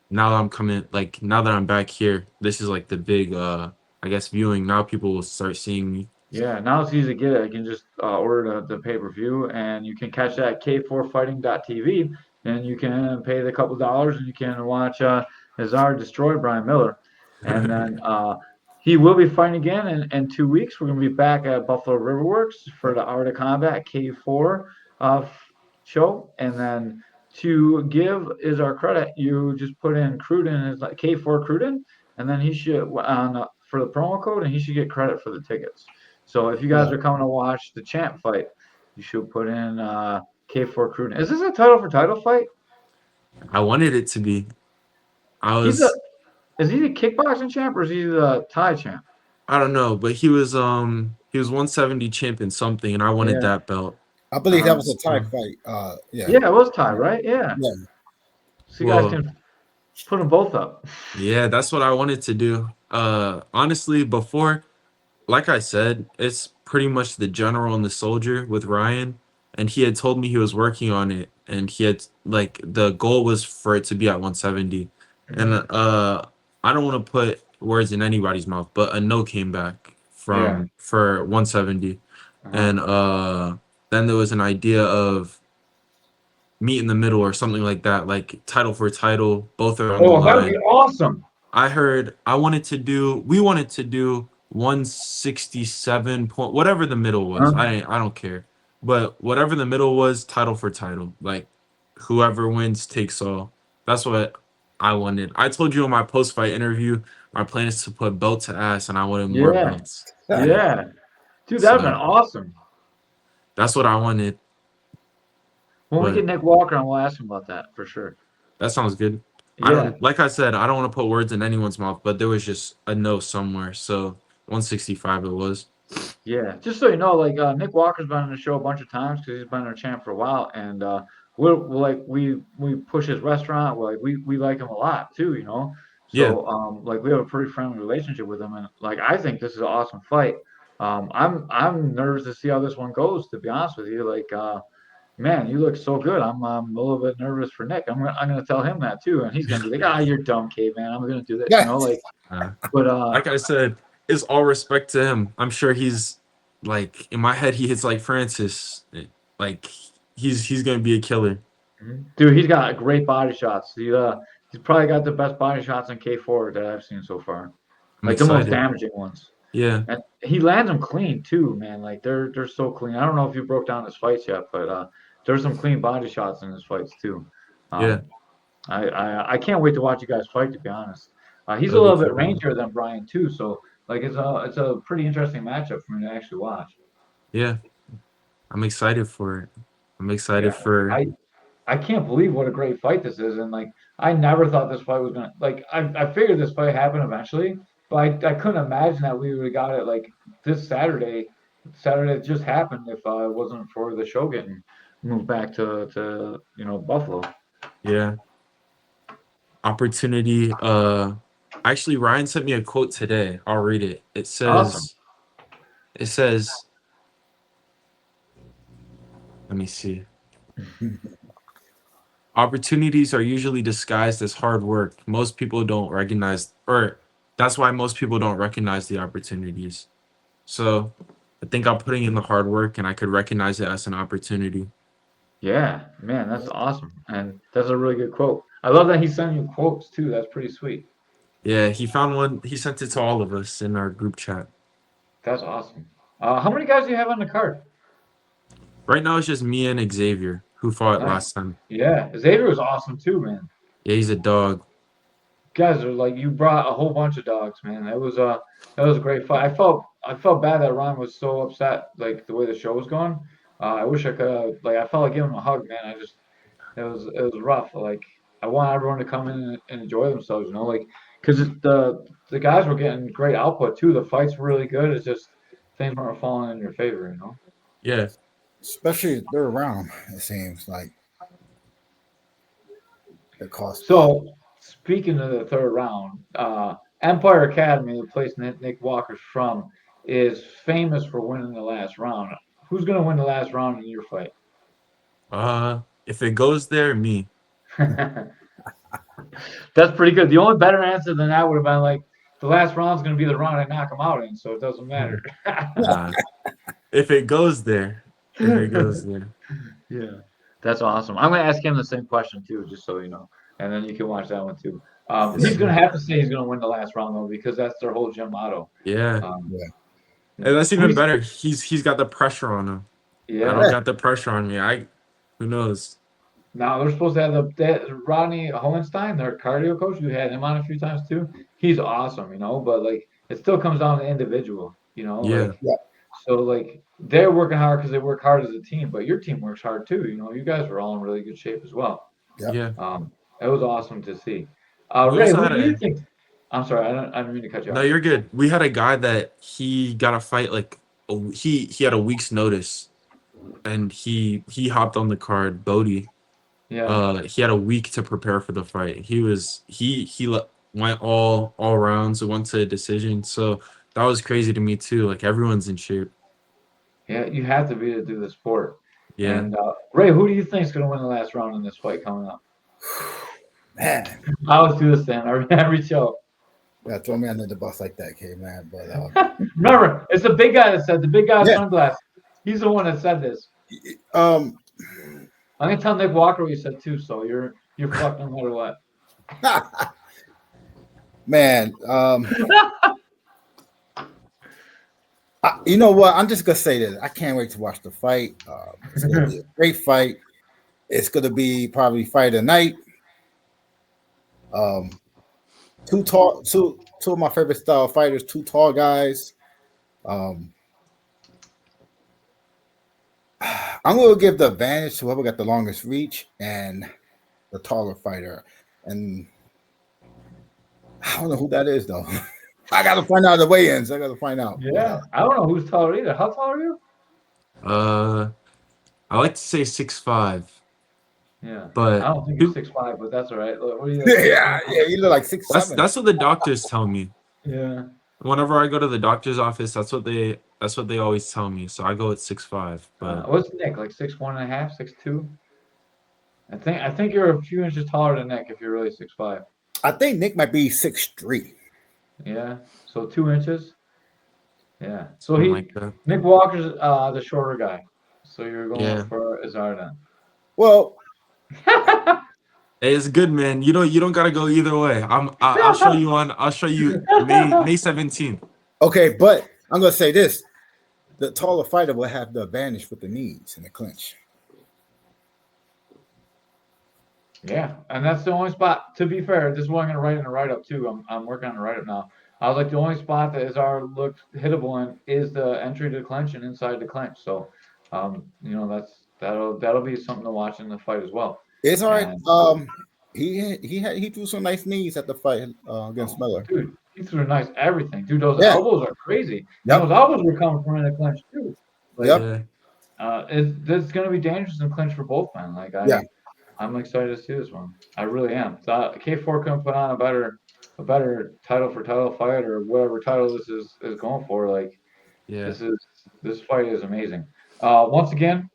now that I'm coming, like now that I'm back here, this is like the big, I guess viewing. Now people will start seeing me. Yeah, now it's easy to get it. You can just order the pay-per-view, and you can catch that at K4Fighting.tv, and you can pay the couple dollars, and you can watch Izar destroy Brian Miller. And then he will be fighting again in 2 weeks. We're going to be back at Buffalo Riverworks for the Art of Combat K4 show. And then to give Izar credit, you just put in Cruden as like K4 Cruden, and then he should on for the promo code, and he should get credit for the tickets. So if you guys Yeah. are coming to watch the champ fight, you should put in K4 Cruden. Is this a title for title fight? I wanted it to be. I He's a was, is he the kickboxing champ or is he the Thai champ? I don't know, but he was 170 champion something, and I wanted Yeah. that belt. I believe that was a So, tag fight. Yeah. Yeah, it was Thai, right? Yeah. Yeah. So you guys well, can put them both up. yeah, that's what I wanted to do. Honestly, before, like I said, it's pretty much the general and the soldier with Ryan, and he had told me he was working on it, and he had like the goal was for it to be at 170, and Mhm. I don't want to put words in anybody's mouth, but a no came back Yeah. from for 170, Uh-huh. and then there was an idea of meet in the middle or something like that, like title for title, both are on the Oh, that would be line. awesome. We wanted to do 167 point, whatever the middle was. Uh-huh. I don't care. But whatever the middle was, title for title. Like whoever wins takes all. That's what I wanted. I told you in my post fight interview, my plan is to put belt to ass and I wanted more Yeah. belts. Yeah. Yeah. Dude, that would have been So awesome. that's what I wanted. When we get But Nick Walker, I will ask him about that for sure. that sounds good. I Yeah. don't, like I said, I don't want to put words in anyone's mouth, but there was just a no somewhere. So 165 it was. Yeah, just so you know, like Nick Walker's been on the show a bunch of times because he's been our champ for a while, and we're like we push his restaurant. We're, like we like him a lot too, you know. Yeah. So like we have a pretty friendly relationship with him, and like I think this is an awesome fight. I'm nervous to see how this one goes. To be honest with you, like man, you look so good. I'm a little bit nervous for Nick. I'm gonna tell him that too, and he's gonna be like, you're dumb, caveman. I'm gonna do this, you Yeah. know, like. Uh, But like I said, it's all respect to him. I'm sure he's like in my head he hits like Francis. Like he's gonna be a killer. Dude, he's got great body shots. He's probably got the best body shots in K4 that I've seen so far. I'm Like the most excited. damaging ones. Yeah. And he lands them clean too, man. Like they're so clean. I don't know if you broke down his fights yet, but there's some clean body shots in his fights too. Yeah. Um, I can't wait to watch you guys fight. To be honest, he's a It'll be little bit cool. rangier than Brian too, so like it's a pretty interesting matchup for me to actually watch. Yeah. I'm excited for it. I'm excited Yeah, for I can't believe what a great fight this is, and like I never thought this fight was gonna like I figured this fight happened eventually, but I couldn't imagine that we would have got it like this Saturday. Saturday just happened if it wasn't for the show getting moved back to Buffalo. yeah. Opportunity. Actually Ryan sent me a quote today. I'll read it. Awesome. It says let me see. Opportunities are usually disguised as hard work. Most people don't recognize, or that's why most people don't recognize the opportunities. So I think I'm putting in the hard work and I could recognize it as an opportunity. Yeah, man, that's awesome, and that's a really good quote. I love that he's sending you quotes too. That's pretty sweet. Yeah, he found one. He sent it to all of us in our group chat. That's awesome. How many guys do you have on the card? Right now, it's just me and Xavier who fought Nice. last time. Yeah, Xavier was awesome too, man. Yeah, he's a dog. Guys are like you brought a whole bunch of dogs, man. That was a great fight. I felt bad that Ron was so upset, like the way the show was going. I wish I could like I felt like giving him a hug, man. It was rough. Like I want everyone to come in and enjoy themselves, you know, like because the the guys were getting great output too. The fights were really good. It's just things weren't falling in your favor, you know. Yeah. Especially the third round, it seems like it cost. So speaking of the third round, Empire Academy, the place Nick Walker's from, is famous for winning the last round. Who's gonna win the last round in your fight? If it goes there, me. That's pretty good. The only better answer than that would have been like the last round's gonna be the round I knock him out in, so it doesn't matter. Nah. If it goes there, if it goes there. Yeah, that's awesome. I'm gonna ask him the same question too, just so you know, and then you can watch that one too. He's gonna have to say he's gonna win the last round though, because that's their whole gym motto. Yeah. Um, And that's even better. He's got the pressure on him. I yeah. don't got the pressure on me. Who knows? Now they're supposed to have Rodney Hohenstein, their cardio coach. We had him on a few times too. He's awesome, you know, but like it still comes down to individual, you know, Yeah. so like they're working hard because they work hard as a team, but your team works hard too. You know, you guys were all in really good shape as well. Yeah. It was awesome to see. We Ray, also who had do you a think? I'm sorry, I didn't mean to cut you No, off. you're good. We had a guy that he got a fight like he had a week's notice, and he hopped on the card. Bodie. Yeah, He had a week to prepare for the fight. Went all rounds. It went to a decision. So that was crazy to me too. Like everyone's in shape. yeah, you have to be to do the sport. Yeah. And Ray, who do you think is going to win the last round in this fight coming up? Man, I always do this then every show. yeah, throw me under the bus like that, man. But Remember, it's the big guy that said the big guy with Yeah. sunglasses. He's the one that said this. um, I'm gonna tell Nick Walker what you said too. So you're fucked no matter what. man, you know what? I'm just gonna say this. I can't wait to watch the fight. It's gonna be a great fight. It's gonna be probably fight of the night. Two of my favorite style fighters, two tall guys. I'm gonna give the advantage to whoever got the longest reach and the taller fighter. And I don't know who that is though. I gotta find out the weigh-ins. I gotta find out. Yeah, I don't know who's taller either. How tall are you? I like to say 6'5", Yeah, but I don't think you're 6'5", but that's all right. What are you? yeah, you look like 6'7". that's what the doctors tell me. Yeah. Whenever I go to the doctor's office, that's what they always tell me. So I go at 6'5". But What's Nick, like 6'1.5", 6'2"? I think you're a few inches taller than Nick if you're really 6'5". I think Nick might be 6'3". Yeah, so 2 inches. Yeah, so something like that. Nick Walker's the shorter guy. So you're going Yeah. for Izar then. Well, Hey, it's good, man. You don't gotta go either way. I'll show you May 17th. okay, but I'm gonna say this: the taller fighter will have the advantage with the knees in the clinch. Yeah, and that's the only spot. To be fair, this is what I'm gonna write in the write-up too. I'm working on the write-up now. I was like, the only spot that Izar looked hittable in is the entry to the clinch and inside the clinch. So, you know, that'll be something to watch in the fight as well. It's all right. And, He threw some nice knees at the fight against Miller. dude, he threw nice everything. Dude, those Yeah. elbows are crazy. Yep. Those elbows were coming from in the clinch too. Like, Yep. Yeah. It's going to be dangerous in clinch for both men. Like, I'm excited to see this one. I really am. So, K4 couldn't put on a better title for title fight or whatever title this is going for. Like, Yeah. this fight is amazing. Once again,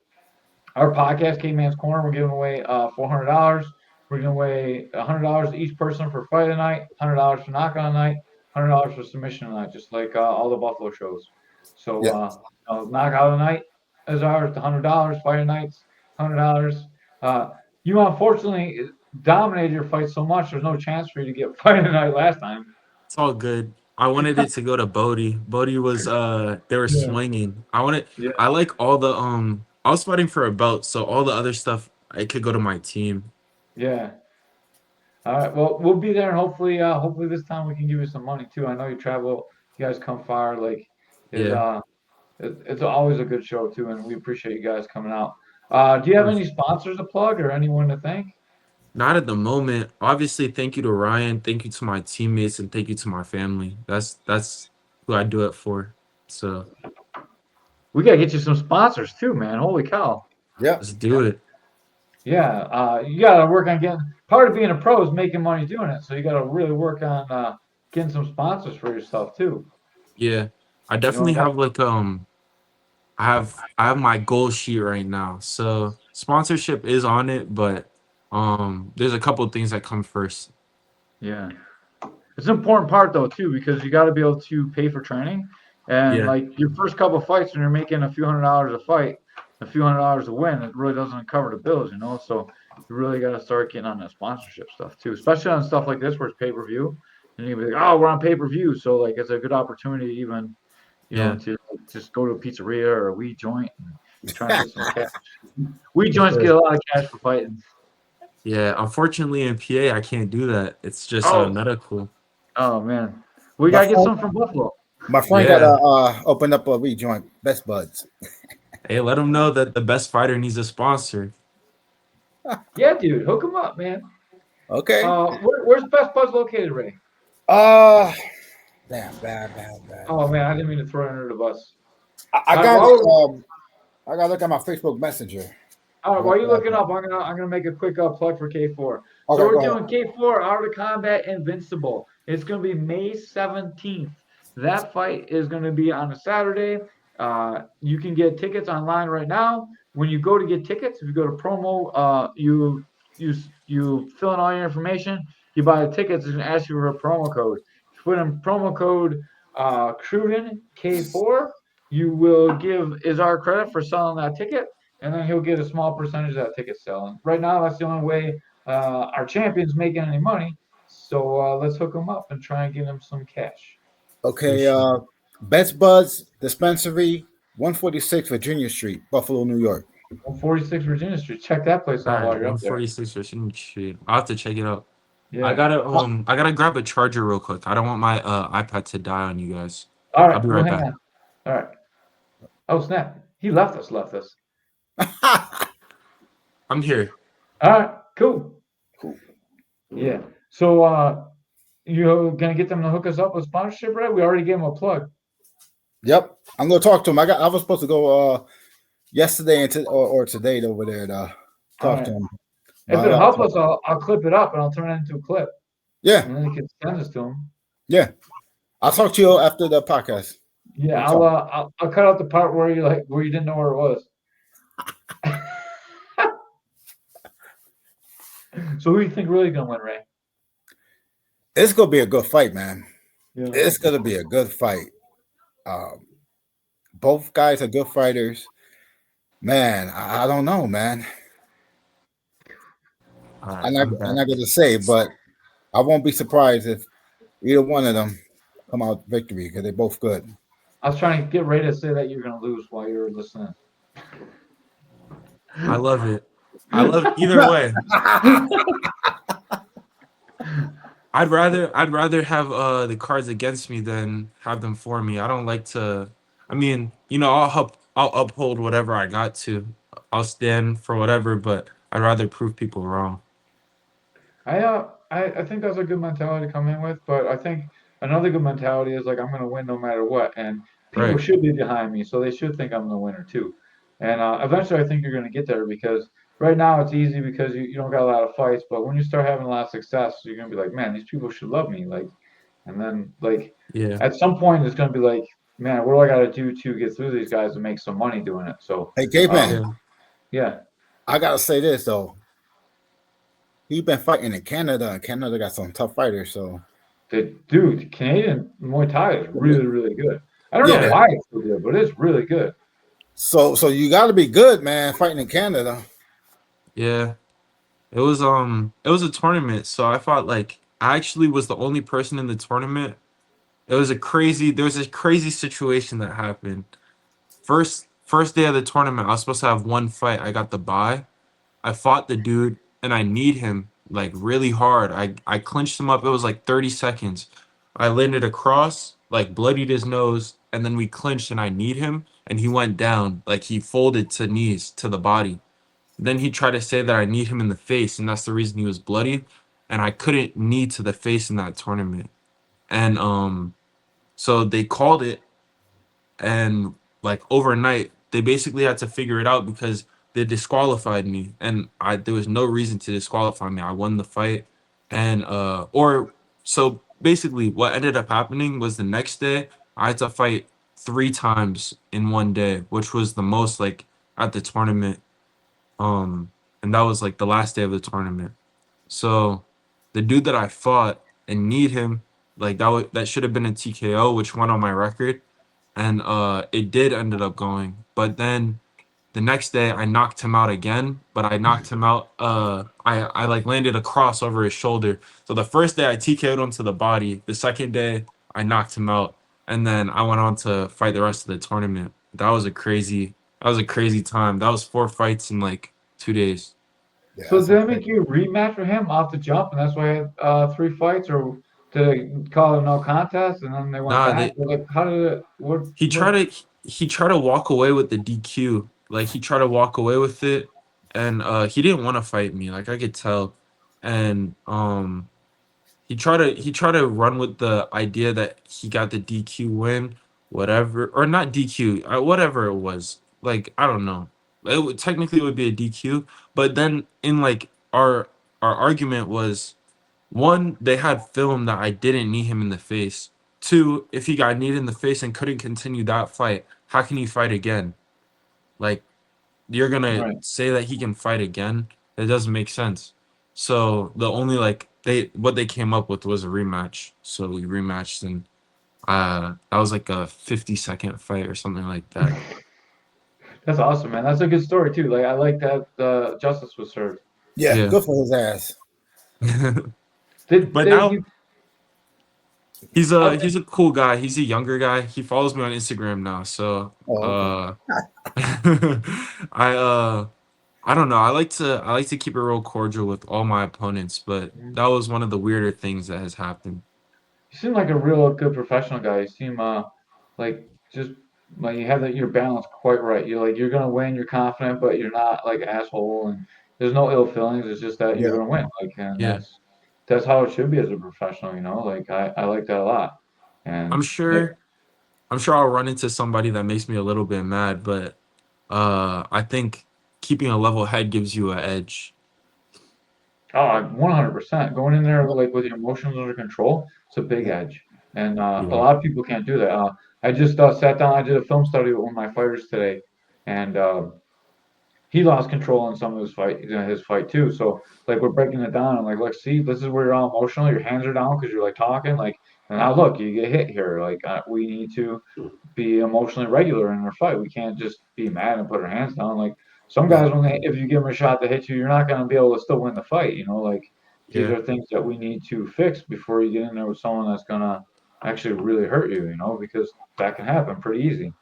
our podcast, Caveman's Corner, we're giving away $400. We're giving away $100 to each person for fight of the night, $100 for knockout of the night, $100 for submission of the night, just like all the Buffalo shows. So knockout of the night is ours, the $100. Fight of the night's $100. You unfortunately dominated your fight so much. There's no chance for you to get fight of the night last time. It's all good. I wanted it to go to Bodie. Bodie was they were swinging. I like all the I was fighting for a belt, so all the other stuff it could go to my team. Yeah. All right. Well, we'll be there, and hopefully this time we can give you some money too. I know you travel. You guys come far. Like, it's always a good show too, and we appreciate you guys coming out. Do you have any sponsors to plug or anyone to thank? Not at the moment. Obviously, thank you to Ryan, thank you to my teammates, and thank you to my family. That's who I do it for. So We gotta get you some sponsors too, man. Holy cow. Yep. let's do it. Yeah, you gotta work on getting. Part of being a pro is making money doing it. So you gotta really work on getting some sponsors for yourself too. Yeah, I You know definitely that. have like I have my goal sheet right now. So sponsorship is on it, but there's a couple of things that come first. Yeah. It's an important part though too because you got to be able to pay for training, and Yeah, like your first couple of fights when you're making a few $100s a fight, a few $100s a win, it really doesn't cover the bills, you know. So you really got to start getting on that sponsorship stuff too, especially on stuff like this where it's pay per view, and you'll be like, oh, we're on pay per view, so like it's a good opportunity even, you know, yeah, to just go to a pizzeria or a weed joint and try and get some cash. Weed for joints sure. get a lot of cash for fighting. Yeah, unfortunately in PA I can't do that. It's just Oh, medical. oh man, we My gotta get friend, some from Buffalo. my friend got Yeah. to open up a rejoint, Best Buds. Hey, let them know that the best fighter needs a sponsor. Yeah, dude, hook them up, man. Okay. Where's Best Buds located, Ray? Uh, damn, bad. Oh man, I didn't mean to throw it under the bus. I All right, got while, it. I got to look at my Facebook Messenger. while you're looking up, I'm gonna make a quick plug for K4. So Okay, we're go ahead. doing K4 Art of Combat Invincible. It's gonna be May 17th. That fight is gonna be on a Saturday. You can get tickets online right now. When you go to get tickets, if you go to promo, you fill in all your information. You buy the tickets. It's gonna ask you for a promo code. If you put in promo code Cruden K4, you will give Izar credit for selling that ticket, and then he'll get a small percentage of that ticket selling. Right now, that's the only way our champion's making any money. So let's hook him up and try and give him some cash. For Okay, sure. Best Buds Dispensary, 146 Virginia Street, Buffalo, New York. 146 Virginia Street. Check that place All out right, while you're up there. 146 Russian shit. I'll have to check it out. Yeah. I gotta grab a charger real quick. I don't want my iPad to die on you guys. All I'll right, be we'll right hang back. on. All right. Oh snap! He left us. Left us. I'm here. All right. Cool. Yeah. So you gonna get them to hook us up with sponsorship, right? We already gave them a plug. Yep, I'm gonna talk to him. I was supposed to go yesterday or today over there to All talk right. to him. If But it'll help us, I'll clip it up and I'll turn it into a clip, yeah, and then you can send this to him. yeah. I'll talk to you after the podcast. Yeah, We'll I'll talk. I'll cut out the part where you didn't know where it was. So who do you think really gonna win, Ray? It's gonna be a good fight, man. Yeah. It's gonna be a good fight. Um, both guys are good fighters. Man, I don't know, man. All right, I'm not, I'm I'm back. not gonna say, but I won't be surprised if either one of them come out victory because they're both good. I was trying to get Ray to say that you're gonna lose while you were listening. I love it. I love either way. I'd rather have the cards against me than have them for me. I don't like to. I mean, I'll uphold whatever I got to. I'll stand for whatever, but I'd rather prove people wrong. I think that's a good mentality to come in with, but I think another good mentality is like I'm gonna win no matter what, and people Right. should be behind me, so they should think I'm the winner too. And eventually, I think you're gonna get there because right now it's easy because you don't got a lot of fights, but when you start having a lot of success, you're gonna be like, man, these people should love me, like, and then like Yeah. at some point it's gonna be like, man, what do I got to do to get through these guys and make some money doing it? So, Hey, Caveman, Yeah. yeah. I gotta say this though. He's been fighting in Canada, and Canada got some tough fighters. So Dude, Canadian Muay Thai is really, really good. I don't know yeah, Yeah. why it's so good, but it's really good. so you got to be good, man, fighting in Canada. Yeah. It was a tournament, so I fought like I actually was the only person in the tournament. There was a crazy situation that happened. First day of the tournament, I was supposed to have one fight. I got the bye. I fought the dude and I kneed him like really hard. I clinched him up. It was like 30 seconds. I landed across, like bloodied his nose, and then we clinched and I kneed him and he went down. Like he folded to knees to the body. Then he tried to say that I kneed him in the face, and that's the reason he was bloody. And I couldn't knee to the face in that tournament. And so they called it, and like overnight, they basically had to figure it out because they disqualified me, and I there was no reason to disqualify me. I won the fight, and or so basically, what ended up happening was the next day I had to fight 3 times in one day, which was the most like at the tournament. And that was like the last day of the tournament. So the dude that I fought and need him, like that should have been a TKO, which went on my record, and it did ended up going. But then the next day I knocked him out again, but I knocked him out. I like landed a cross over his shoulder. So the first day I TKO'd him to the body. The second day I knocked him out, and then I went on to fight the rest of the tournament. That was a crazy time. That was 4 fights in like 2 days. Yeah, So that's did they okay. make you a rematch with him off the jump, and that's why I had 3 fights, or did they call it no contest and then they went Nah, back? they Or, like, how did it? he What? tried to he tried to walk away with the DQ. Like he tried to walk away with it, and he didn't want to fight me. Like I could tell, and he tried to run with the idea that he got the DQ win, whatever, or not DQ, whatever it was. Like I don't know. Technically it would be a DQ, but then in like our argument was, one, they had film that I didn't knee him in the face. Two, if he got kneed in the face and couldn't continue that fight, how can he fight again? Like you're gonna Right. say that he can fight again? It doesn't make sense. So the only like they came up with was a rematch. So we rematched, and that was like a 50-second fight or something like that. That's awesome, man. That's a good story too. Like I like that justice was served. Yeah, Yeah. good for his ass. Did But they? now You, he's a cool guy. He's a younger guy. He follows me on Instagram now. So Oh, okay. I I don't know. I like to keep it real cordial with all my opponents, but that was one of the weirder things that has happened. you seem like a real good professional guy. You seem like just like you have your balance quite right. You're gonna win. You're confident, but you're not like asshole, and there's no ill feelings. It's just that you're Yeah. gonna win. Like, and Yeah. that's how it should be as a professional. Like I like that a lot. I'm And like, sure I'm sure I'll run into somebody that makes me a little bit mad, but I think keeping a level head gives you an edge. oh, 100% going in there like with your emotions under control. It's a big Yeah. edge, and a Yeah. lot of people can't do that. I just sat down. I did a film study with one of my fighters today, and he lost control in some of his fight too. So like we're breaking it down. I'm like, look, see, this is where you're all emotional. Your hands are down because you're like talking. Like, and now look, you get hit here. Like we need to be emotionally regular in our fight. We can't just be mad and put our hands down. Like some Yeah. guys, if you give them a shot to hit you, you're not going to be able to still win the fight. Like these Yeah, are things that we need to fix before you get in there with someone that's going to actually really hurt you. Because that can happen pretty easy.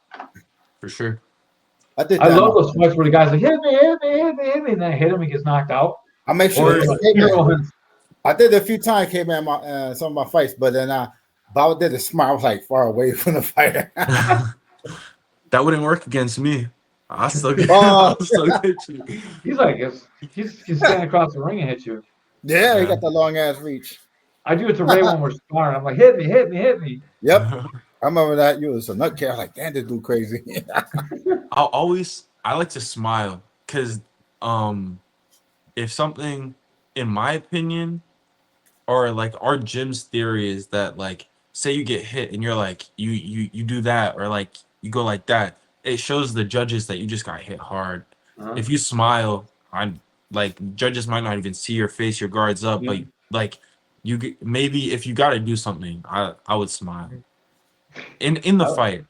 for sure. I did I that. love those fights where the guy's like, hit me, hit me, hit me, hit me, and then I hit him, he gets knocked out. I make sure Or to tell hero Caveman. wins. I did it a few times, Caveman, some of my fights, but then Bob did a smile. I was like far away from the fighter. That wouldn't work against me. I still get, Oh, I'll still get you. He's like, he's standing across the ring and hit you. yeah, he Yeah. got the long ass reach. I do it to Ray when we're sparring. I'm like, hit me, hit me, hit me. Yep. I remember that. You was a nut kid. I was like, damn, this dude crazy. I like to smile because um if something, in my opinion, or like our gym's theory is that, like, say you get hit and you're like you do that, or like you go like that, it shows the judges that you just got hit hard. Uh-huh. If you smile, I'm like, judges might not even see your face, your guard's up, Yeah. but like maybe if you got to do something, I would smile in the I, fight.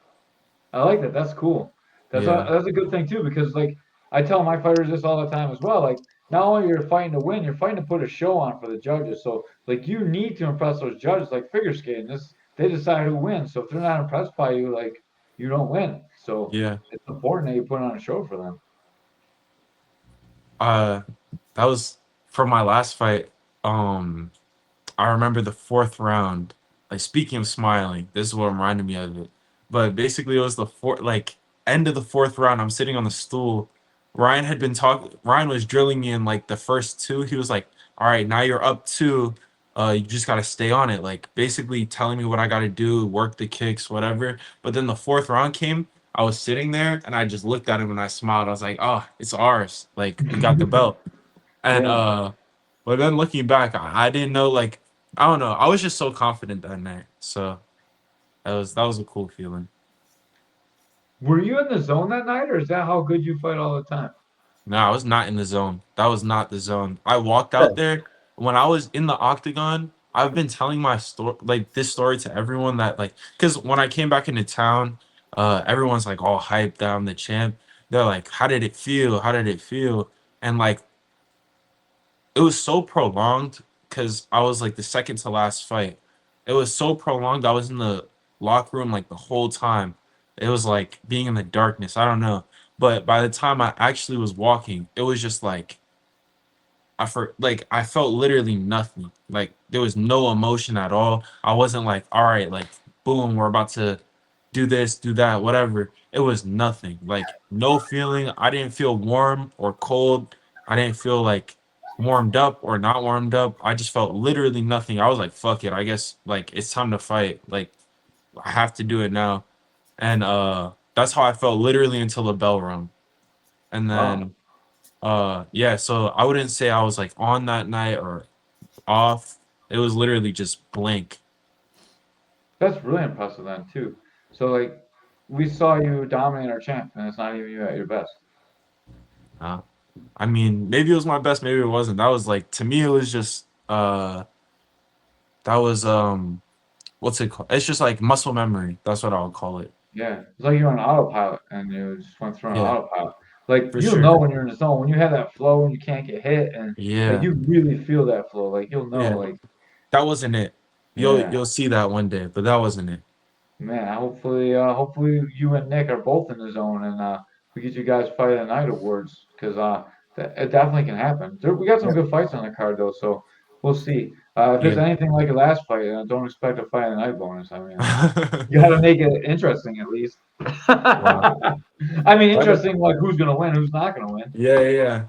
I like that. That's cool. Yeah. That's a good thing too, because like I tell my fighters this all the time as well. Like not only you're fighting to win, you're fighting to put a show on for the judges. So like you need to impress those judges. Like figure skating, they decide who wins. So if they're not impressed by you, like you don't win. So Yeah. it's important that you put on a show for them. Uh, that was from my last fight. I remember the fourth round. Like, speaking of smiling, this is what reminded me of it. But basically, it was the fourth, like, end of the fourth round. I'm sitting on the stool, Ryan was drilling me in like the first two. He was like, "All right, now you're up two. You just gotta stay on it." Like basically telling me what I gotta do, work the kicks, whatever. But then the fourth round came. I was sitting there and I just looked at him and I smiled. I was like, "Oh, it's ours. Like we got the belt." And Yeah. but then looking back, I didn't know. Like I don't know. I was just so confident that night. So that was a cool feeling. Were you in the zone that night, or is that how good you fight all the time? No, I was not in the zone. That was not the zone. I walked out there when I was in the octagon. I've been telling my story, like this story, to everyone that like, because when I came back into town, everyone's like all hyped that I'm the champ. They're like, "How did it feel? How did it feel?" And like, it was so prolonged because I was like the second to last fight. It was so prolonged. I was in the locker room like the whole time. It was like being in the darkness. I don't know. But by the time I actually was walking, it was just like I felt literally nothing. Like there was no emotion at all. I wasn't like, all right, like boom, we're about to do this, do that, whatever. It was nothing. Like no feeling. I didn't feel warm or cold. I didn't feel like warmed up or not warmed up. I just felt literally nothing. I was like, fuck it. I guess like it's time to fight. Like I have to do it now. And that's how I felt literally until the bell rung. And Wow, then yeah, so I wouldn't say I was like on that night or off. It was literally just blank. that's really impressive then too. So like, we saw you dominate our champ, and it's not even you at your best. Uh, I mean, maybe it was my best, maybe it wasn't. That was like to me it was just that was what's it called? It's just like muscle memory. That's what I'll call it. Yeah, it's like you're on autopilot, and you just went through an Yeah, autopilot. Like for you'll sure. know when you're in the zone, when you have that flow and you can't get hit, and like Yeah. you really feel that flow. Like you'll know, Yeah. like That wasn't it. yeah. You'll see that one day, but that wasn't it. Man, hopefully you and Nick are both in the zone, and we get you guys fight of the night awards because it definitely can happen. We got some Yeah. good fights on the card though, so we'll see. If it's Yeah. anything like the last fight, don't expect a fight of the night bonus. I mean, you got to make it interesting at least. Wow. I mean, That is- interesting like who's gonna win, who's not gonna win. Yeah, yeah, yeah.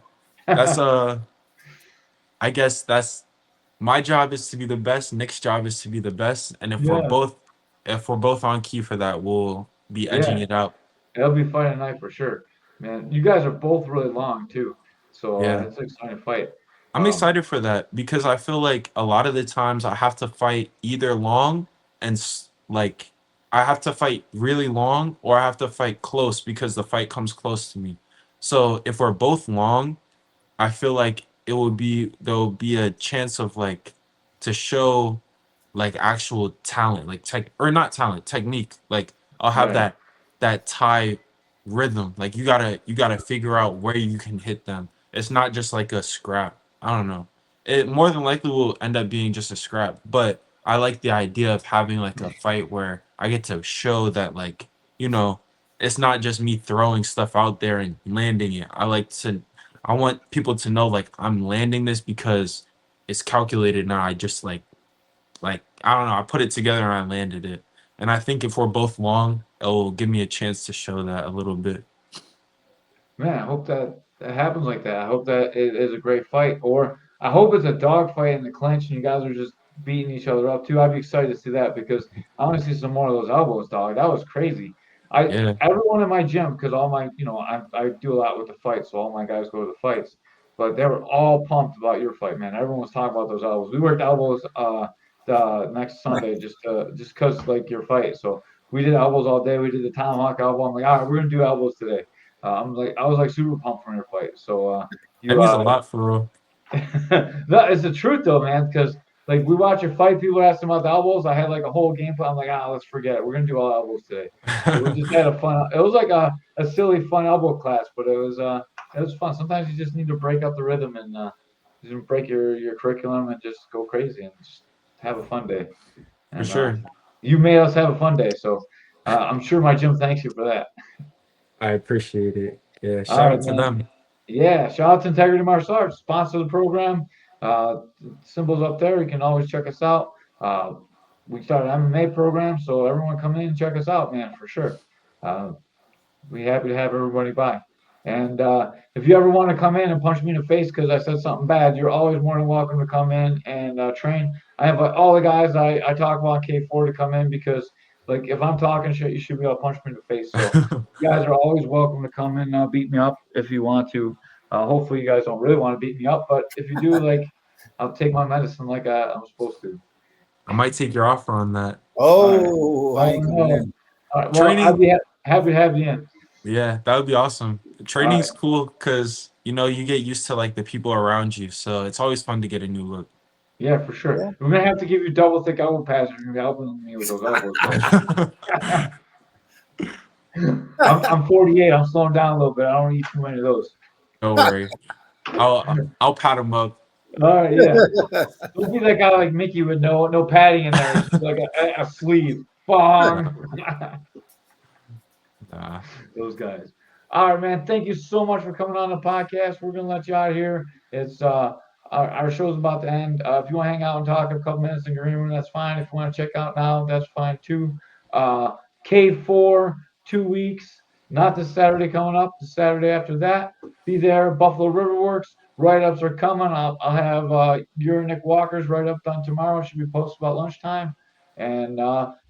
That's I guess that's my job is to be the best. Nick's job is to be the best. And Yeah, if we're both on key for that, we'll be edging yeah, it out. it'll be fight of the night for sure, man. You guys are both really long too, so Yeah. it's an exciting fight. I'm Um, excited for that because I feel like a lot of the times I have to fight either long like I have to fight really long or I have to fight close because the fight comes close to me. So if we're both long, I feel like there'll be a chance of like to show like actual talent, like tech or not talent, technique. Like I'll have right. that Thai rhythm. Like you gotta figure out where you can hit them. It's not just like a scrap. I don't know. It more than likely will end up being just a scrap, but I like the idea of having like a fight where I get to show that like, you know, it's not just me throwing stuff out there and landing it. I want people to know like I'm landing this because it's calculated now. I just like I don't know, I put it together and I landed it. And I think if we're both long, it'll give me a chance to show that a little bit. Man, I hope that happens like that. I hope that it is a great fight, or I hope it's a dog fight in the clinch and you guys are just beating each other up too. I'd be excited to see that because I want to see some more of those elbows, dog. That was crazy. Yeah, Everyone in my gym, because all my I do a lot with the fights, so all my guys go to the fights, but they were all pumped about your fight, man. Everyone was talking about those elbows. We worked elbows the next Sunday just because like your fight. So we did elbows all day. We did the tomahawk elbow. I'm like, all right, we're gonna do elbows today. I was like super pumped from your fight. So that you means a lot for real. that is the truth though, man. Because like we watch your fight, people ask about the elbows. I had like a whole game plan. I'm like, let's forget it. We're gonna do all elbows today. So we just had a fun. It was like a silly fun elbow class, but it was fun. Sometimes you just need to break up the rhythm and just break your curriculum and just go crazy and just have a fun day. For And sure. you made us have a fun day. So I'm sure my gym thanks you for that. I appreciate it. Yeah, All shout right, out to man. them. Yeah, shout out to Integrity Martial Arts, sponsor the program. Symbols up there. You can always check us out. Uh, we started an MMA program, so everyone come in and check us out, man, for sure. Uh, we happy to have everybody by. And if you ever want to come in and punch me in the face because I said something bad, you're always more than welcome to come in and train. I have all the guys I talk about K4 to come in because, like, if I'm talking shit, you should be able to punch me in the face. So you guys are always welcome to come in and beat me up if you want to. Hopefully, you guys don't really want to beat me up, but if you do, like, I'll take my medicine like I'm supposed to. I might take your offer on that. Oh, I Oh ain't coming no. in. All right, well, I'd Training, be happy to have you in. yeah, that would be awesome. All right. Training's cool because you get used to like the people around you, so it's always fun to get a new look. Yeah, for sure. Yeah. We're gonna have to give you double thick elbow pads. You're gonna be helping me with those elbows. I'm 48. I'm slowing down a little bit. I don't eat too many of those. Don't worry, I'll pat him up. All right, yeah. Don't be that guy like Mickey with no padding in there. It's just like a sleeve. Bong. Nah. Those guys. All right, man. Thank you so much for coming on the podcast. We're gonna let you out of here. It's our show's about to end. If you want to hang out and talk a couple minutes in the green room, that's fine. If you want to check out now, that's fine too. K4, 2 weeks. Not this Saturday coming up. The Saturday after that. Be there. Buffalo River Works. Write-ups are coming. I'll have your Nick Walker's write-up done tomorrow. Should be posted about lunchtime. And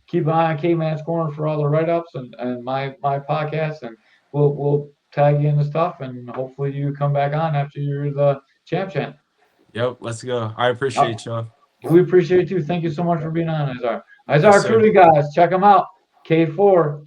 keep an eye on Caveman's Corner for all the write-ups and my podcast, and we'll tag you in the stuff, and hopefully you come back on after you're the champ. Yep, let's go. I appreciate y'all. We appreciate you. Thank you so much for being on, Izar. Yes, Izar sir. Cruden, guys, check them out. K4.